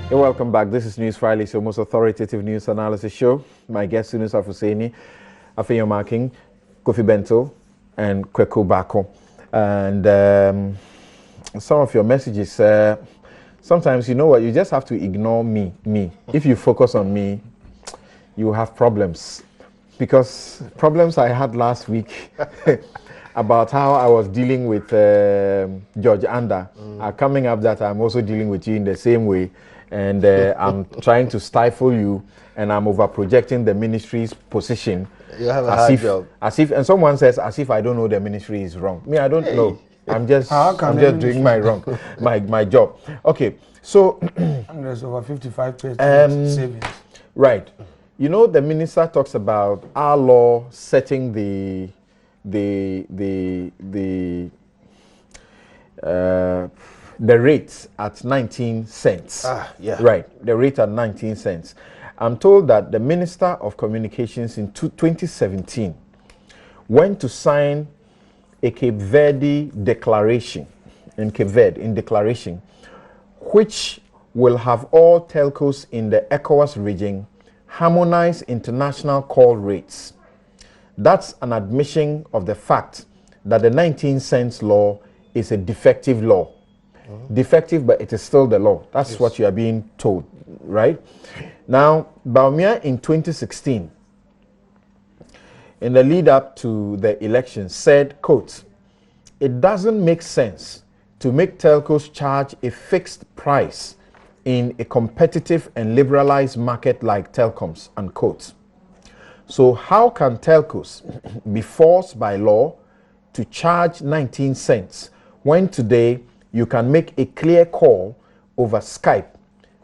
You're welcome back. This is Newsfile, it's your most authoritative news analysis show. My guests, Sunus Afuseni, Afeyo Marking, Kofi Bento, and Kweku Bako. And some of your messages, sometimes, you know what, you just have to ignore me. If you focus on me, you have problems. Because problems I had last week about how I was dealing with George Anda are coming up that I'm also dealing with you in the same way. And I'm trying to stifle you, and I'm over projecting the ministry's position. You have a hard job. As if, and someone says, as if I don't know the ministry is wrong. Me, I don't know. I'm just doing my job. Okay, so and there's over 55% savings. Right. You know, the minister talks about our law setting the rates at 19 cents. Yeah. Right, the rate at 19 cents. I'm told that the Minister of Communications in 2017 went to sign a Cape Verde declaration, which will have all telcos in the ECOWAS region harmonize international call rates. That's an admission of the fact that the 19 cents law is a defective law. Defective, but it is still the law. That's what you are being told, right? Now, Baumia in 2016, in the lead up to the election, said, quote, "It doesn't make sense to make telcos charge a fixed price in a competitive and liberalized market like telecoms," unquote. So how can telcos be forced by law to charge 19 cents when today you can make a clear call over Skype,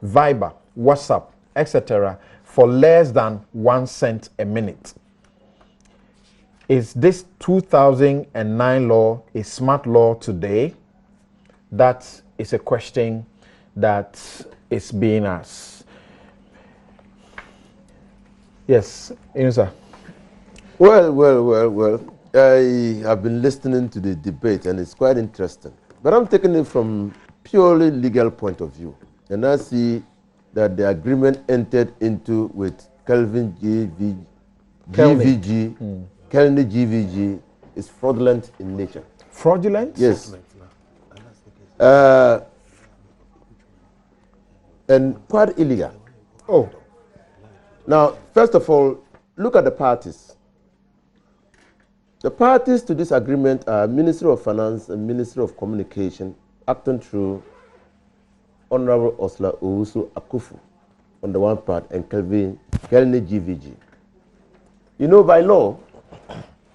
Viber, WhatsApp, etc. for less than 1 cent a minute? Is this 2009 law a smart law today? That is a question that is being asked. Yes, Inusa. Well. I have been listening to the debate, and it's quite interesting. But I'm taking it from purely legal point of view. And I see that the agreement entered into with KelniGVG is fraudulent in nature. Fraudulent? Yes. And quite illegal. Oh. Now, first of all, look at the parties. The parties to this agreement are Ministry of Finance and Ministry of Communication, acting through Honorable Osla Owusu Akufu on the one part and KelniGVG. You know, by law,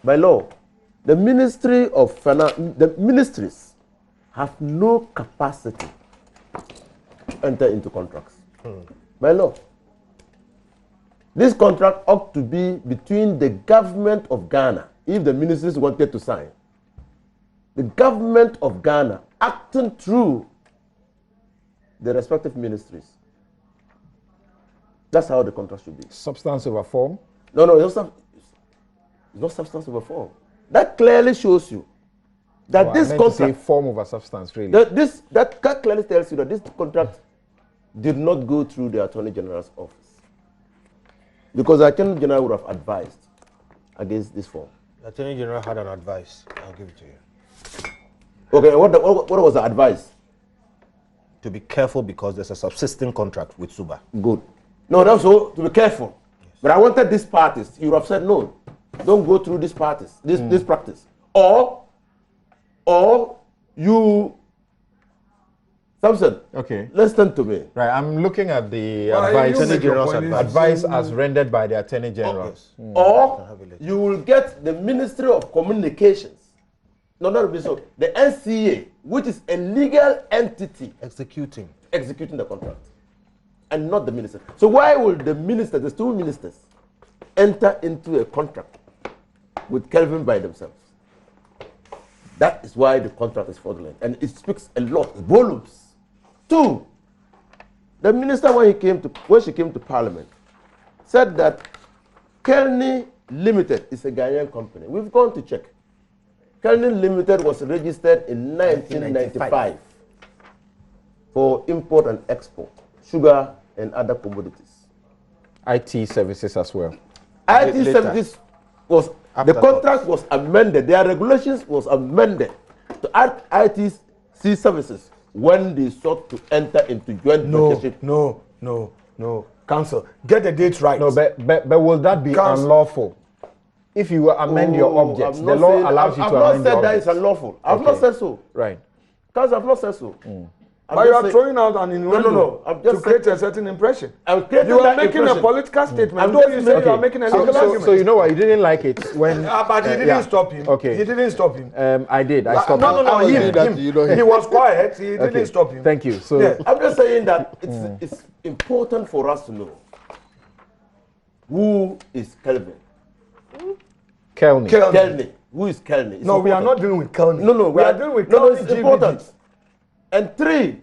the Ministry of Finance, the ministries have no capacity to enter into contracts. By law. This contract ought to be between the government of Ghana, if the ministries wanted to sign. The government of Ghana acting through the respective ministries. That's how the contract should be. Substance over form? No, it's not substance over form. That clearly shows you that this contract... to say form over substance, really. That clearly tells you that this contract did not go through the Attorney General's office. Because the Attorney General would have advised against this form. The Attorney General had an advice. I'll give it to you. Okay, what was the advice? To be careful because there's a subsisting contract with Subah. Good. No, that's so to be careful. Yes. But I wanted these parties. You would have said no. Don't go through these parties, this practice. Or you Samson, okay. Listen to me. Right, I'm looking at the advice as rendered by the Attorney General. Or you will get the Ministry of Communications, not so, the NCA, which is a legal entity executing the contract, and not the minister. So why will the minister, there's two ministers, enter into a contract with Kelvin by themselves? That is why the contract is fraudulent, and it speaks a lot, volumes. Two, the minister when she came to Parliament said that Kelni Limited is a Ghanaian company. We've gone to check. Kelni Limited was registered in 1995 for import and export. sugar, and other commodities. IT services as well. IT services was, the contract was amended, their regulations was amended to add ITC services when they sought to enter into joint venture. No. Council, get the dates right. No, but will that be unlawful? If you amend your objects, the law allows you to amend your objects. I've not said that it's unlawful. I've not said so. Right. Because I've not said so. But you are throwing out an innuendo to create a certain impression. You are making a political statement. Though you say you are making a legal argument. So you know what? You didn't like it when... but you didn't stop him. Okay. You didn't stop him. I did. I stopped him. No. He was quiet. He didn't stop him. Thank you. So I'm just saying that it's important for us to know who is Kelvin. Kelni. Who is Kelni? No, we are not dealing with Kelni. No. We are dealing with Kelni. It's important. And 3,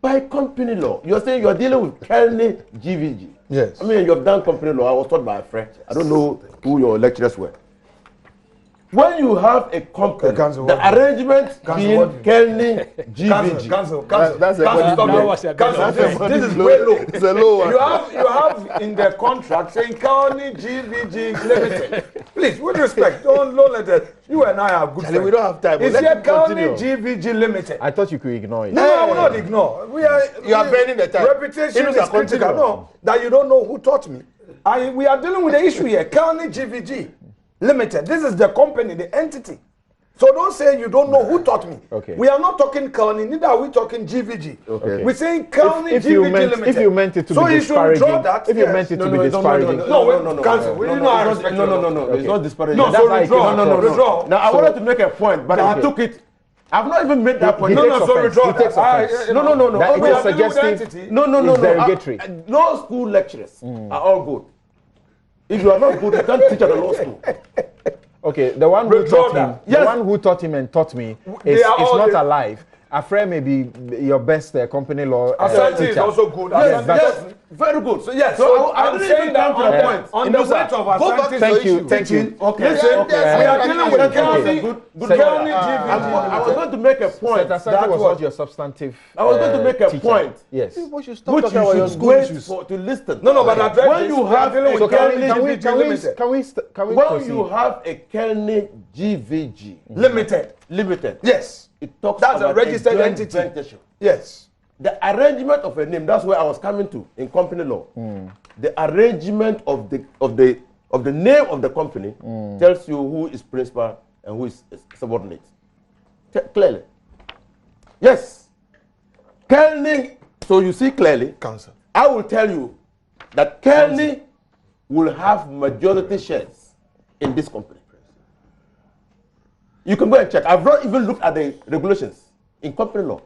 by company law, you're saying you're dealing with KelniGVG. Yes. I mean, you've done company law. I was taught by a friend. I don't know who your lecturers were. When you have a company, the arrangement being KelniGVG. This is way low. It's a low one. You have in the contract saying KelniGVG Limited. Please, with respect, don't let it. You and I are good friends. We don't have time. It's here KelniGVG Limited. I thought you could ignore it. No, I will not ignore. You are burning the time. Reputation is critical. No, that you don't know who taught me. We are dealing with the issue here. KelniGVG Limited. This is the company, the entity. So don't say you don't know who taught me. Okay. We are not talking Kelni, neither are we talking GVG. Okay. We're saying KelniGVG Limited. If you meant it to be disparaging, if you meant it to be disparaging, no, cancel. No. It's not disparaging. No, so withdraw. Now I wanted to make a point, but I took it. I've not even made that point. No, so withdraw. No. That is suggestive. No. Derogatory. Law school lecturers are all good. If you are not good, you can't teach at the law school. Okay, the one who taught him and taught me is not alive. Afraid may be your best company law. Asante is also good. Yes, very good. So yes, so I'm saying that to the point. On the weight of Asante, thank you. Okay. Listen, we are dealing with KelniGVG. I was going to make a point. That was not your substantive. I was going to make a point. Yes. Which you should wait to listen. No, but when you have a KelniGVG when you have a KelniGVG Limited. Yes. It talks that's about a registered entity. Yes. The arrangement of a name, that's where I was coming to in company law. The arrangement of the name of the company tells you who is principal and who is subordinate. Clearly. Yes. Kelni, so you see clearly, Council. I will tell you that Kelni will have majority shares in this company. You can go and check. I've not even looked at the regulations in company law.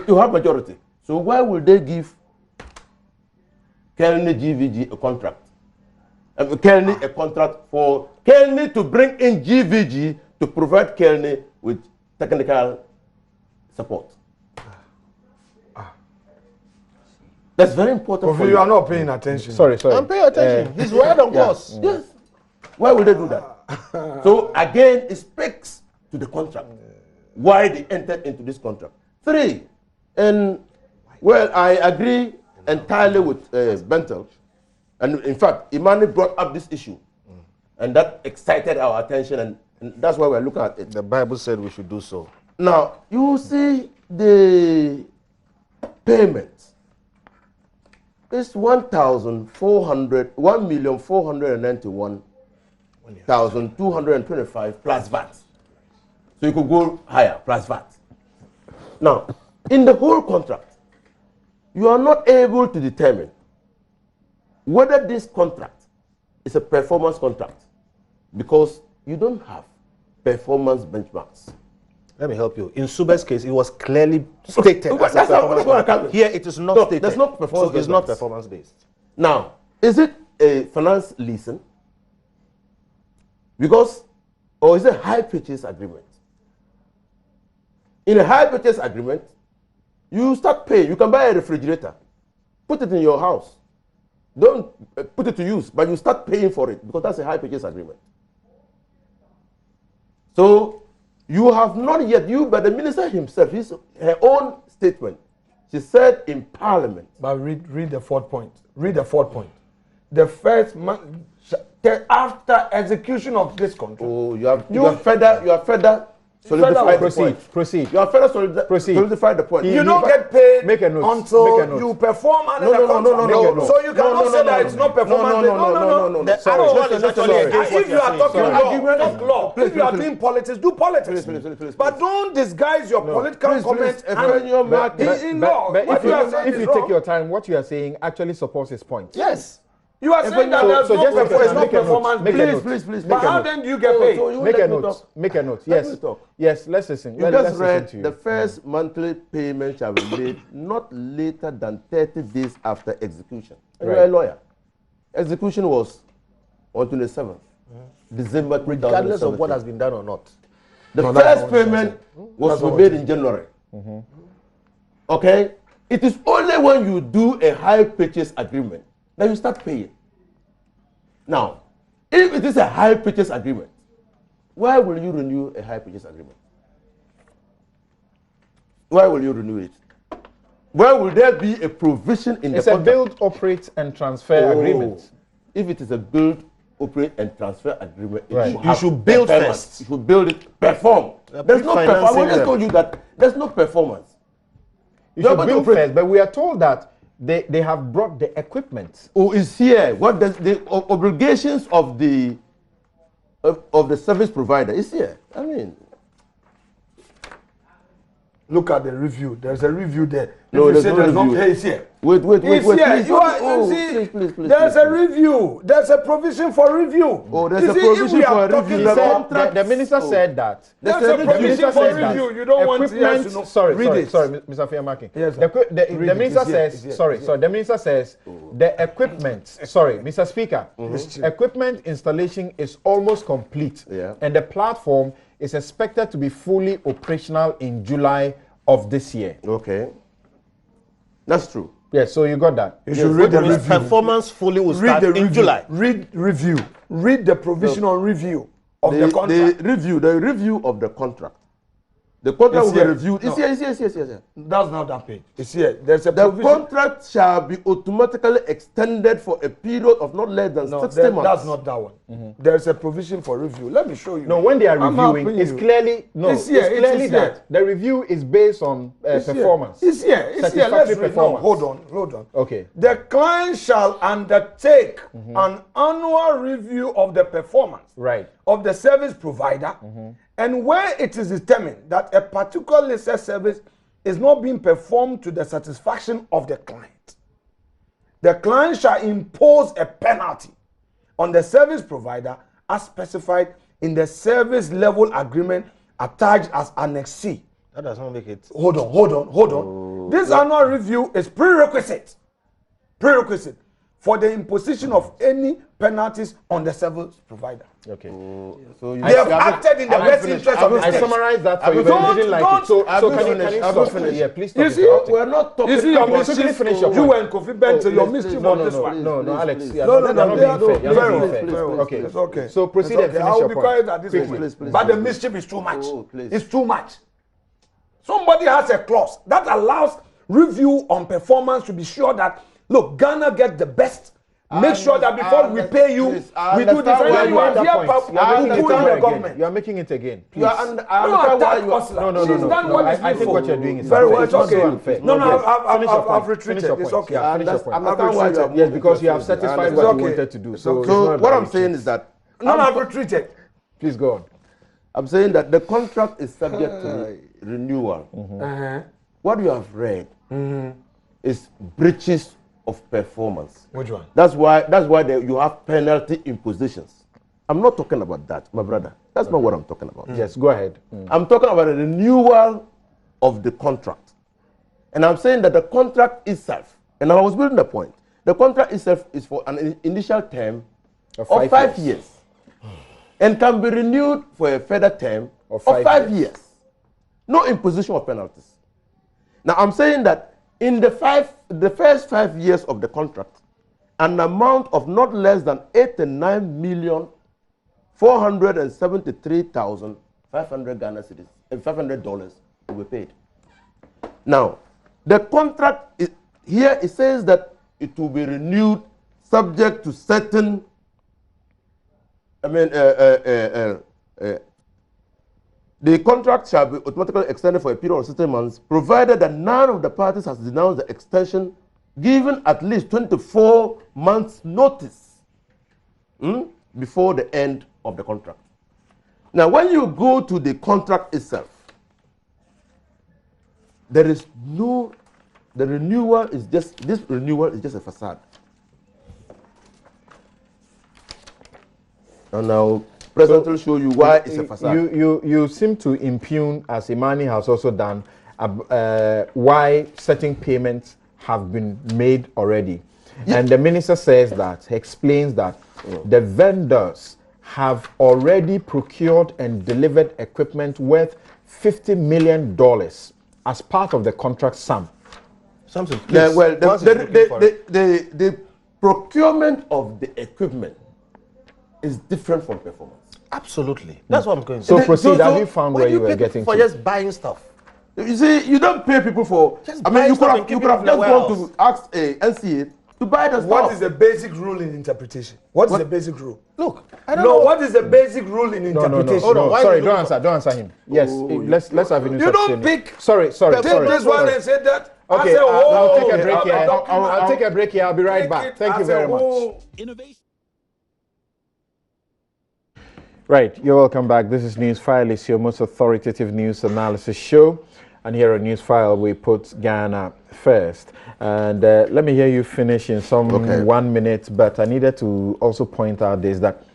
You have majority. So why would they give KelniGVG a contract? Kelni a contract for Kelni to bring in GVG to provide Kelni with technical support. That's very important for you. You are not paying attention. Sorry. I'm paying attention. He's right on course. Yes. Why would they do that? So again, it speaks to the contract. Why they entered into this contract. 3, and well, I agree entirely with Bentel. And in fact, Imani brought up this issue. And that excited our attention, and that's why we're looking at it. The Bible said we should do so. Now, you see the payment. It's 1,491,225 plus VAT. So you could go higher plus VAT. Now, in the whole contract, you are not able to determine whether this contract is a performance contract because you don't have performance benchmarks. Let me help you. In Subah's case, it was clearly stated as a performance. Here, it is not stated. There's no performance. So it's not performance based. Now, is it a finance leasing? Because, or is it a high purchase agreement? In a high purchase agreement, you start paying. You can buy a refrigerator, put it in your house. Don't put it to use, but you start paying for it because that's a high purchase agreement. So, you have not yet, but the minister himself, her own statement, She said in Parliament. But read the fourth point. Read the fourth point. The first month after execution of this contract. Oh, you are further solidify the point. Proceed. You are further solidify the point. You don't get paid make a note. Until you perform under the contract. No. So you cannot say that it's not performance. No. If you are talking law, if you are doing politics, do politics. Please. But don't disguise your political comments in law. If you take your time, what you are saying actually supports his point. Yes. You are saying that there's no performance. Please. But how then do you get paid? Make a note. Yes, let's listen. You just read the first monthly payment shall be made not later than 30 days after execution. And you are a lawyer. Execution was on 27th December 2017. Regardless of what has been done or not. The first payment was made in January. Okay? It is only when you do a hire purchase agreement that you start paying. Now, if it is a hire purchase agreement, why will you renew a hire purchase agreement? Why will you renew it? Why will there be a provision in the contract? It's a build, operate, and transfer agreement. If it is a build, operate, and transfer agreement, you should build first. You should build it, perform. There's no performance. I just told you that there's no performance. You should build first, but we are told that they have brought the equipment. Oh, it's here. What does the obligations of the service provider is here? I mean, look at the review. There's a review there. No, there's no review. It's here. Wait. Please. There's a review. There's a provision for review. Oh, there's a provision for review. The minister said that. There's a provision for review. You don't want to know. Sorry, Mr. Fiamaki. Yes, the minister says, the minister says the equipment, Mr. Speaker, equipment installation is almost complete. Yeah. And the platform is expected to be fully operational in July of this year. Okay. That's true. Yes, so you got that. You should read the review. Performance fully will start in July. Read review. Read the provision on review of the contract. The review of the contract. The contract will be reviewed. It's here. That's not that page. It's here. There's a the provision. Contract shall be automatically extended for a period of not less than 60 months. That's not that one. There's a provision for review. Let me show you. No, when they are reviewing, it's clearly that the review is based on performance. It's here. Let's read. No, hold on. Okay. The client shall undertake an annual review of the performance of the service provider. And where it is determined that a particular listed service is not being performed to the satisfaction of the client, the client shall impose a penalty on the service provider as specified in the service level agreement attached as Annex C. That does not make it. Hold on. This annual review is prerequisite for the imposition of any penalties on the service provider. Okay. So they have acted in the best interest of the state. I summarized that for you, but you didn't like it. So can you stop? Yeah, please stop. You see, we're not talking. You see, your about mischief. Finish your You and Kofi Bent, your mischief on this one. No, Alex. No. Okay. It's okay. So proceed and finish your point. I will be quiet at this point. But the mischief is too much. It's too much. Somebody has a clause that allows review on performance to be sure that, look, Ghana gets the best. Make sure that before we pay you, we do this. You are government. You are making it again. Please. No. I think what you're doing is very well. It's okay. Unfair. No, I've retreated. It's okay. Yes, because you have satisfied what you wanted to do. So what I'm saying is that I've retreated. Please go on. I'm saying that the contract is subject to renewal. What you have read is breaches of performance. Which one? That's why you have penalty impositions. I'm not talking about that, my brother. That's not what I'm talking about. Yes, go ahead. I'm talking about a renewal of the contract. And I'm saying that the contract itself, and I was building the point, the contract itself is for an initial term of 5 years. And can be renewed for a further term of 5 years. No imposition of penalties. Now I'm saying that in the first 5 years of the contract, an amount of not less than 89,473,500 Ghana cedis and $500 will be paid. Now, The contract, here it says that it will be renewed subject to certain, the contract shall be automatically extended for a period of 6 months, provided that none of the parties has denounced the extension, given at least 24 months notice before the end of the contract. Now, when you go to the contract itself, there is no, the renewal is just, this renewal is just a facade. And now, President will show you why it's a facade. You seem to impugn, as Imani has also done, why certain payments have been made already. Yeah. And the minister says that, explains that the vendors have already procured and delivered equipment worth $50 million as part of the contract sum. Something. Yeah, well, the procurement of the equipment is different from performance. Absolutely. That's what I'm going to say. So proceed. Have you found where you were getting for just buying stuff? You see, you don't pay people for. Just you could have just gone to ask a NCA to buy the stuff. What is the basic rule in interpretation? What is the basic rule? Look, I don't know. What is the basic rule in interpretation? No. Sorry, don't answer him. Yes, let's have an You don't pick. Sorry. Take this one and say that. Okay, I'll take a break here. I'll take a break here. I'll be right back. Thank you very much. Innovation. Right, you're welcome back. This is Newsfile. It's your most authoritative news analysis show. And here at Newsfile, we put Ghana first. And let me hear you finish in some 1 minute. But I needed to also point out this, that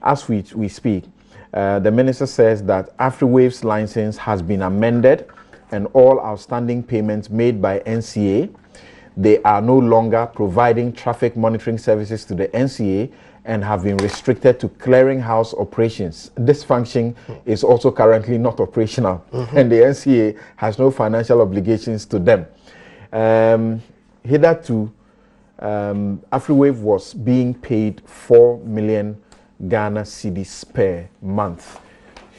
as we speak, the minister says that Afriwave's license has been amended and all outstanding payments made by NCA, they are no longer providing traffic monitoring services to the NCA and have been restricted to clearinghouse operations. This function is also currently not operational, and the NCA has no financial obligations to them. Hitherto, Afriwave was being paid 4 million Ghana cedis per month.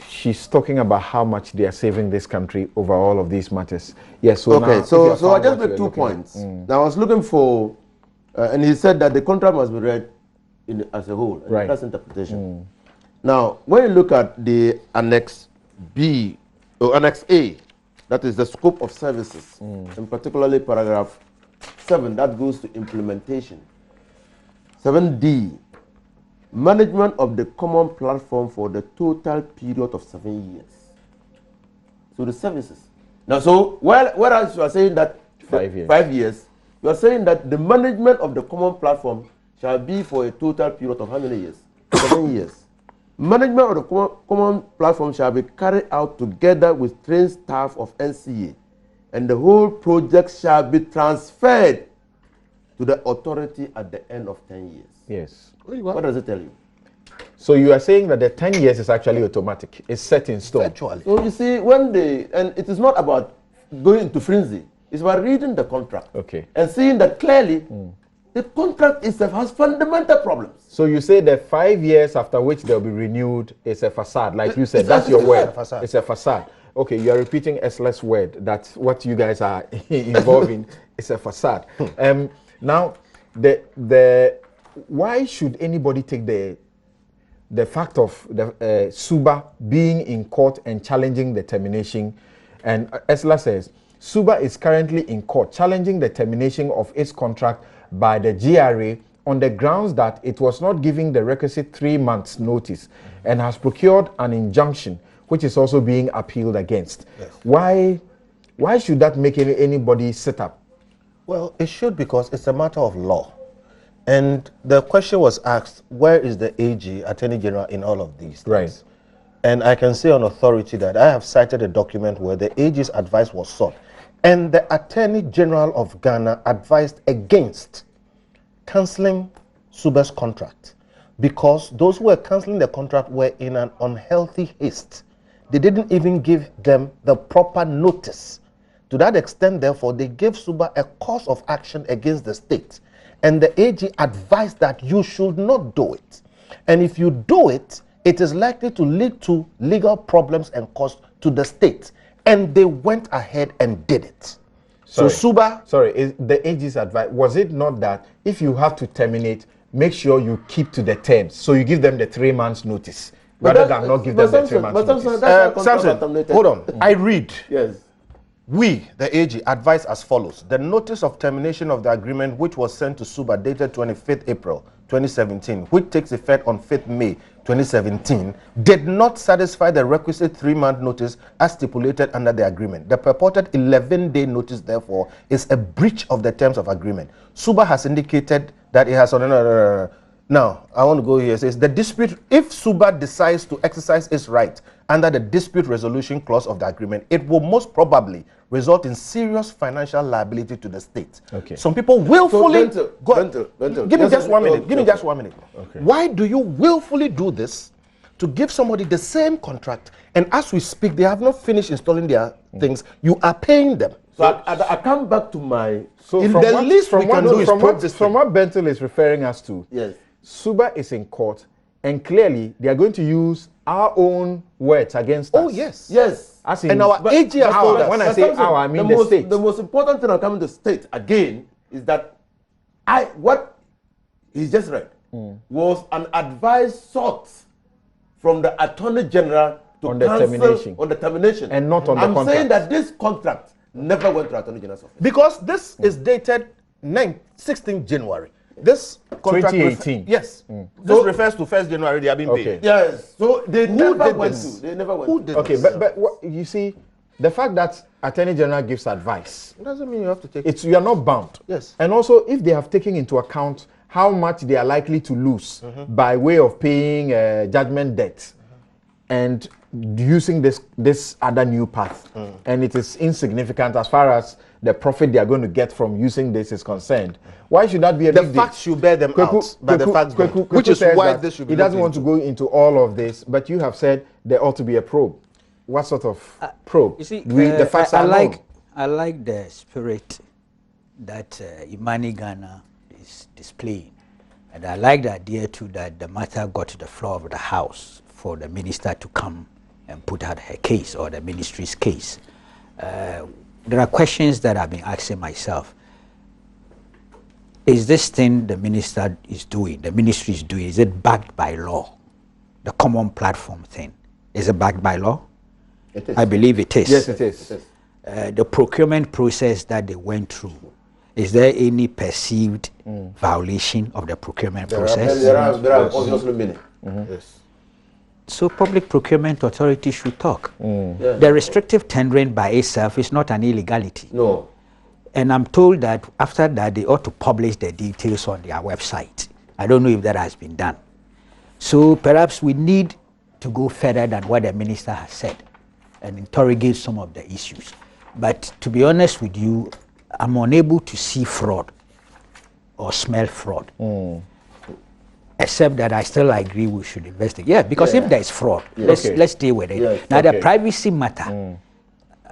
She's talking about how much they are saving this country over all of these matters. Yes. So okay. So I just make 2 points. Now I was looking for, and he said that the contract must be read as a whole. And that's interpretation. Now, when you look at the Annex B or Annex A, that is the scope of services, and particularly paragraph 7, that goes to implementation. 7D, management of the common platform for the total period of 7 years. So the services. Now, so whereas you are saying that 5 years, you are saying that the management of the common platform shall be for a total period of how many years? 7 years. Management of the common platform shall be carried out together with trained staff of NCA, and the whole project shall be transferred to the authority at the end of 10 years. Yes. What does it tell you? So you are saying that the 10 years is actually automatic. It's set in stone. Virtually. So you see, and it is not about going into frenzy. It's about reading the contract. And seeing that clearly the contract itself has fundamental problems. So you say that 5 years after which they'll be renewed is a facade, like you said. That's your word. It's a facade. Okay, you are repeating Esla's word. That's what you guys are involved in. It's a facade. Now, why should anybody take the fact of the Subah being in court and challenging the termination? And Esla says Subah is currently in court challenging the termination of its contract by the GRA on the grounds that it was not giving the requisite 3 months notice and has procured an injunction which is also being appealed against. Yes. Why should that make anybody sit up? Well, it should, because it's a matter of law. And the question was asked, where is the AG, Attorney General, in all of these things? Right. And I can say on authority that I have cited a document where the AG's advice was sought. And the Attorney General of Ghana advised against cancelling Subah's contract, because those who were cancelling the contract were in an unhealthy haste. They didn't even give them the proper notice. To that extent, therefore, they gave Subah a course of action against the state. And the AG advised that you should not do it. And if you do it, it is likely to lead to legal problems and cost to the state. And they went ahead and did it. So Subah... Sorry, is the AG's advice, was it not that if you have to terminate, make sure you keep to the terms? So you give them the 3 months notice, rather than not give them the 3 months notice. Samson, hold on. I read. Yes. We, the AG, advise as follows. The notice of termination of the agreement, which was sent to Subah dated 25th April 2017, which takes effect on 5th May 2017, did not satisfy the requisite 3-month notice as stipulated under the agreement. The purported 11-day notice, therefore, is a breach of the terms of agreement. Subah has indicated that it has... Now, I want to go here. It says, the dispute, if Subah decides to exercise its right under the dispute resolution clause of the agreement, it will most probably result in serious financial liability to the state. Okay. Some people willfully... Give me just 1 minute. Give me just 1 minute. Okay. Why do you willfully do this to give somebody the same contract, and as we speak, they have not finished installing their things, you are paying them? So I come back to my... So in the least we can do is probe this from what Bentil is referring us to, yes. Subah is in court, and clearly they are going to use our own words against us. Oh, yes. Yes. As in, and our AG has told us. When I say our, I mean the state. The most important thing about coming to state, again, is that what he just read was an advice sought from the Attorney General to on the termination. On the termination. And not on the contract. I'm saying that this contract never went to the Attorney General's office. Because this is dated 16th January. This contract 2018. Yes. This refers to 1st January they have been paid. Yes. So they never went to. They never went. Who did okay, this? but what, you see, the fact that Attorney General gives advice, it doesn't mean you have to take it. You are not bound. Yes. And also, if they have taken into account how much they are likely to lose by way of paying judgment debt and using this other new path, and it is insignificant as far as the profit they are going to get from using this is concerned, why should that be a big deal? The facts should bear them out, but the facts don't. Which is why this should be. He doesn't want to go into all of this, but you have said there ought to be a probe. What sort of probe? You see, the facts are known. I like the spirit that Imani Ghana is displaying, and I like the idea too that the matter got to the floor of the House for the minister to come and put out her case, or the ministry's case. There are questions that I've been asking myself. Is this thing the minister is doing, the ministry is doing, is it backed by law? The common platform thing, is it backed by law? It is. I believe it is. Yes, it is. The procurement process that they went through, is there any perceived violation of the procurement process? There are obviously many. Yes. So public procurement authority should talk. Yeah. The restrictive tendering by itself is not an illegality. No. And I'm told that after that they ought to publish the details on their website. I don't know if that has been done. So perhaps we need to go further than what the minister has said and interrogate some of the issues. But to be honest with you, I'm unable to see fraud or smell fraud. Except that I still agree we should investigate. Yeah, because if there is fraud, let's deal with it. Yes. Now the privacy matter,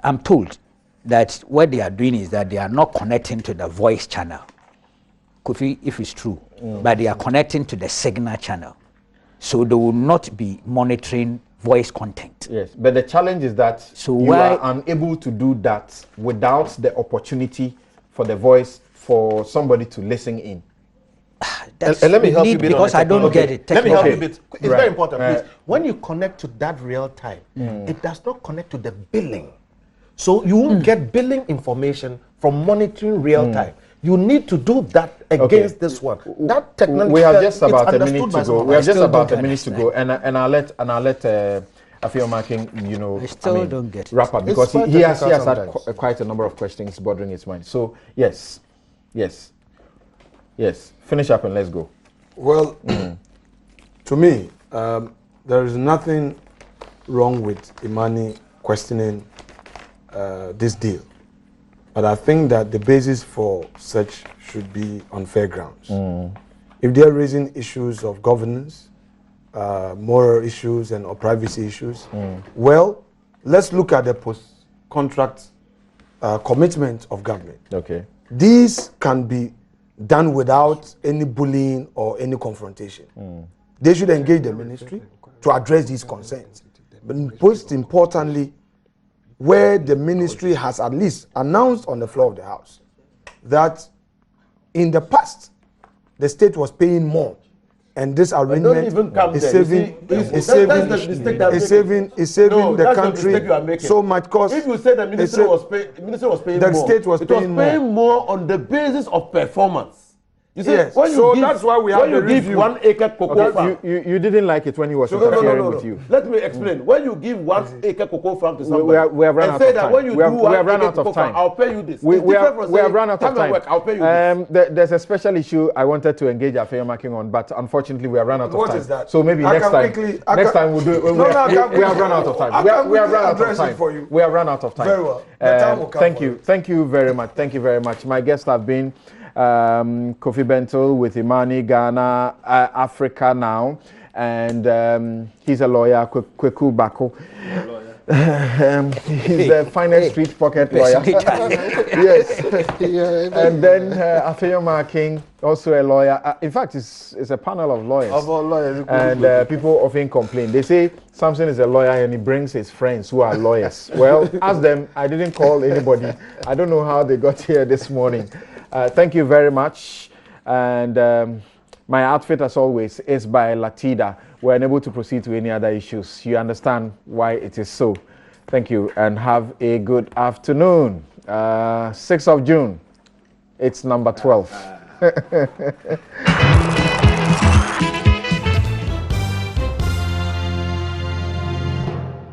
I'm told that what they are doing is that they are not connecting to the voice channel, if it's true, but they are connecting to the signal channel. So they will not be monitoring voice content. Yes, but the challenge is that you are unable to do that without the opportunity for the voice for somebody to listen in. And let me help you a bit because I don't get it. Let me help you a bit. It's very important, please. When you connect to that real time, it does not connect to the billing. So you won't get billing information from monitoring real time. You need to do that against this one. That technology. We have just about a minute to go. We have just about a minute to go, and I'll let Afiomakin, I still don't get it. Wrap up because he has had quite a number of questions bothering his mind. So yes. Finish up and let's go. Well, to me, there is nothing wrong with Imani questioning this deal. But I think that the basis for such should be on fair grounds. If they are raising issues of governance, moral issues or privacy issues, well, let's look at the post-contract commitment of government. Okay. These can be done without any bullying or any confrontation. They should engage the ministry to address these concerns. But most importantly, where the ministry has at least announced on the floor of the House that in the past, the state was paying more. And this arrangement is saving the country so much cost. If you say the ministry was paying more, the state was paying more on the basis of performance. You see, yes. So that's why we have to give 1 acre cocoa farm. You didn't like it when he was interfering with you. Let me explain. When you give 1 acre cocoa farm to somebody, we have run out of time. When you do 1 acre cocoa farm, I'll pay you this. We have run out of time. I'll pay you this. There's a special issue I wanted to engage Afeyomakin on, but unfortunately we have run out of time. What is that? So maybe next time we'll do it. We have run out of time. We have run out of time. We have run out of time. Very well. The time will come. Thank you very much. Thank you very much. My guests have been Kofi Bentil with Imani Ghana, Africa Now, and he's a lawyer, Kweku Bako. He's the finest street pocket lawyer. Yes. And then Afeyomakin, also a lawyer. In fact, it's a panel of lawyers. And people often complain. They say Samson is a lawyer and he brings his friends who are lawyers. Well, ask them. I didn't call anybody. I don't know how they got here this morning. Thank you very much. And my outfit, as always, is by Latida. We're unable to proceed to any other issues. You understand why it is so. Thank you, and have a good afternoon. 6th of June. It's number 12.